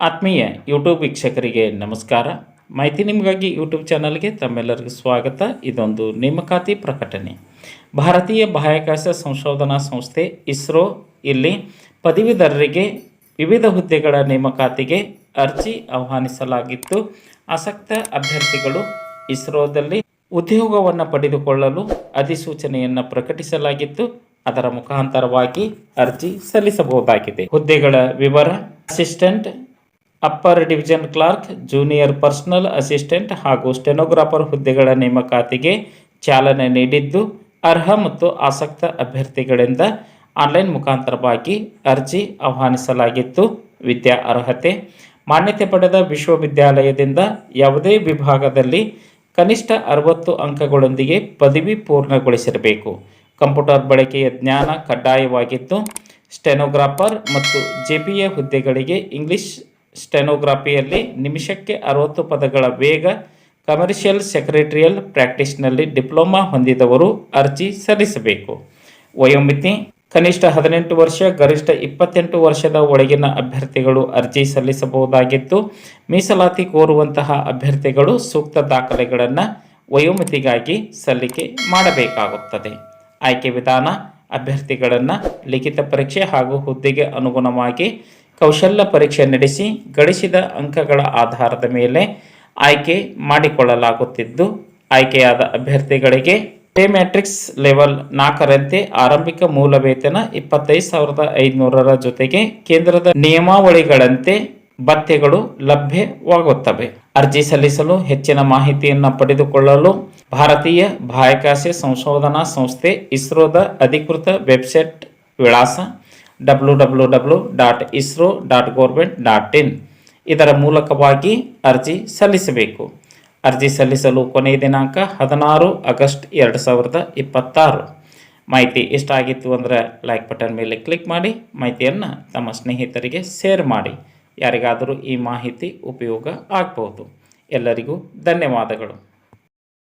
ಆತ್ಮೀಯ ಯೂಟ್ಯೂಬ್ ವೀಕ್ಷಕರಿಗೆ ನಮಸ್ಕಾರ. ಮಾಹಿತಿ ನಿಮಗಾಗಿ ಯೂಟ್ಯೂಬ್ ಚಾನಲ್ಗೆ ತಮ್ಮೆಲ್ಲರಿಗೂ ಸ್ವಾಗತ. ಇದೊಂದು ನೇಮಕಾತಿ ಪ್ರಕಟಣೆ. ಭಾರತೀಯ ಬಾಹ್ಯಾಕಾಶ ಸಂಶೋಧನಾ ಸಂಸ್ಥೆ ಇಸ್ರೋ ಇಲ್ಲಿ ಪದವೀಧರರಿಗೆ ವಿವಿಧ ಹುದ್ದೆಗಳ ನೇಮಕಾತಿಗೆ ಅರ್ಜಿ ಆಹ್ವಾನಿಸಲಾಗಿತ್ತು. ಆಸಕ್ತ ಅಭ್ಯರ್ಥಿಗಳು ಇಸ್ರೋದಲ್ಲಿ ಉದ್ಯೋಗವನ್ನು ಪಡೆದುಕೊಳ್ಳಲು ಅಧಿಸೂಚನೆಯನ್ನು ಪ್ರಕಟಿಸಲಾಗಿತ್ತು. ಅದರ ಮುಖಾಂತರವಾಗಿ ಅರ್ಜಿ ಸಲ್ಲಿಸಬಹುದಾಗಿದೆ. ಹುದ್ದೆಗಳ ವಿವರ: assistant, upper division Clarke, junior personal assistant ಹಾಗೂ ಸ್ಟೆನೋಗ್ರಾಫರ್ ಹುದ್ದೆಗಳ ನೇಮಕಾತಿಗೆ ಚಾಲನೆ ನೀಡಿದ್ದು, ಅರ್ಹ ಮತ್ತು ಆಸಕ್ತ ಅಭ್ಯರ್ಥಿಗಳಿಂದ ಆನ್ಲೈನ್ ಮುಖಾಂತರವಾಗಿ ಅರ್ಜಿ ಆಹ್ವಾನಿಸಲಾಗಿತ್ತು. ವಿದ್ಯಾ ಅರ್ಹತೆ: ಮಾನ್ಯತೆ ಪಡೆದ ವಿಶ್ವವಿದ್ಯಾಲಯದಿಂದ ಯಾವುದೇ ವಿಭಾಗದಲ್ಲಿ ಕನಿಷ್ಠ 60 ಅಂಕಗಳೊಂದಿಗೆ ಪದವಿ ಪೂರ್ಣಗೊಳಿಸಿರಬೇಕು. ಕಂಪ್ಯೂಟರ್ ಬಳಕೆಯ ಜ್ಞಾನ ಕಡ್ಡಾಯವಾಗಿದ್ದು, ಸ್ಟೆನೋಗ್ರಾಫರ್ ಮತ್ತು ಜೆಪಿಎ ಹುದ್ದೆಗಳಿಗೆ ಇಂಗ್ಲಿಷ್ ಸ್ಟೆನೋಗ್ರಫಿಯಲ್ಲಿ ನಿಮಿಷಕ್ಕೆ 60 ಪದಗಳ ವೇಗ, ಕಮರ್ಷಿಯಲ್ ಸೆಕ್ರೆಟರಿಯಲ್ ಪ್ರಾಕ್ಟೀಸ್ನಲ್ಲಿ ಡಿಪ್ಲೊಮಾ ಹೊಂದಿದವರು ಅರ್ಜಿ ಸಲ್ಲಿಸಬೇಕು. ವಯೋಮಿತಿ: ಕನಿಷ್ಠ 18 ವರ್ಷ, ಗರಿಷ್ಠ 28 ವರ್ಷದ ಒಳಗಿನ ಅಭ್ಯರ್ಥಿಗಳು ಅರ್ಜಿ ಸಲ್ಲಿಸಬಹುದಾಗಿತ್ತು. ಮೀಸಲಾತಿ ಕೋರುವಂತಹ ಅಭ್ಯರ್ಥಿಗಳು ಸೂಕ್ತ ದಾಖಲೆಗಳನ್ನು ವಯೋಮಿತಿಗಾಗಿ ಸಲ್ಲಿಕೆ ಮಾಡಬೇಕಾಗುತ್ತದೆ. ಆಯ್ಕೆ ವಿಧಾನ: ಅಭ್ಯರ್ಥಿಗಳನ್ನು ಲಿಖಿತ ಪರೀಕ್ಷೆ ಹಾಗೂ ಹುದ್ದೆಗೆ ಅನುಗುಣವಾಗಿ ಕೌಶಲ್ಯ ಪರೀಕ್ಷೆ ನಡೆಸಿ ಗಳಿಸಿದ ಅಂಕಗಳ ಆಧಾರದ ಮೇಲೆ ಆಯ್ಕೆ ಮಾಡಿಕೊಳ್ಳಲಾಗುತ್ತಿದ್ದು, ಆಯ್ಕೆಯಾದ ಅಭ್ಯರ್ಥಿಗಳಿಗೆ ಪೇ ಮ್ಯಾಟ್ರಿಕ್ಸ್ ಲೆವೆಲ್ 4ರಂತೆ ಆರಂಭಿಕ ಮೂಲ ವೇತನ 25,500ರ ಜೊತೆಗೆ ಕೇಂದ್ರದ ನಿಯಮಾವಳಿಗಳಂತೆ ಭತ್ಯೆಗಳು ಲಭ್ಯವಾಗುತ್ತವೆ. ಅರ್ಜಿ ಸಲ್ಲಿಸಲು ಹೆಚ್ಚಿನ ಮಾಹಿತಿಯನ್ನು ಪಡೆದುಕೊಳ್ಳಲು ಭಾರತೀಯ ಬಾಹ್ಯಾಕಾಶ ಸಂಶೋಧನಾ ಸಂಸ್ಥೆ ಇಸ್ರೋದ ಅಧಿಕೃತ ವೆಬ್ಸೈಟ್ ವಿಳಾಸ www.isro.government.in ಇದರ ಮೂಲಕವಾಗಿ ಅರ್ಜಿ ಸಲ್ಲಿಸಬೇಕು. ಅರ್ಜಿ ಸಲ್ಲಿಸಲು ಕೊನೆಯ ದಿನಾಂಕ 16 ಆಗಸ್ಟ್ 2026. ಮಾಹಿತಿ ಇಷ್ಟ ಆಗಿತ್ತು ಅಂದರೆ ಲೈಕ್ ಬಟನ್ ಮೇಲೆ ಕ್ಲಿಕ್ ಮಾಡಿ, ಮಾಹಿತಿಯನ್ನು ತಮ್ಮ ಸ್ನೇಹಿತರಿಗೆ ಶೇರ್ ಮಾಡಿ. ಯಾರಿಗಾದರೂ ಈ ಮಾಹಿತಿ ಉಪಯೋಗ ಆಗ್ಬೋದು. ಎಲ್ಲರಿಗೂ ಧನ್ಯವಾದಗಳು.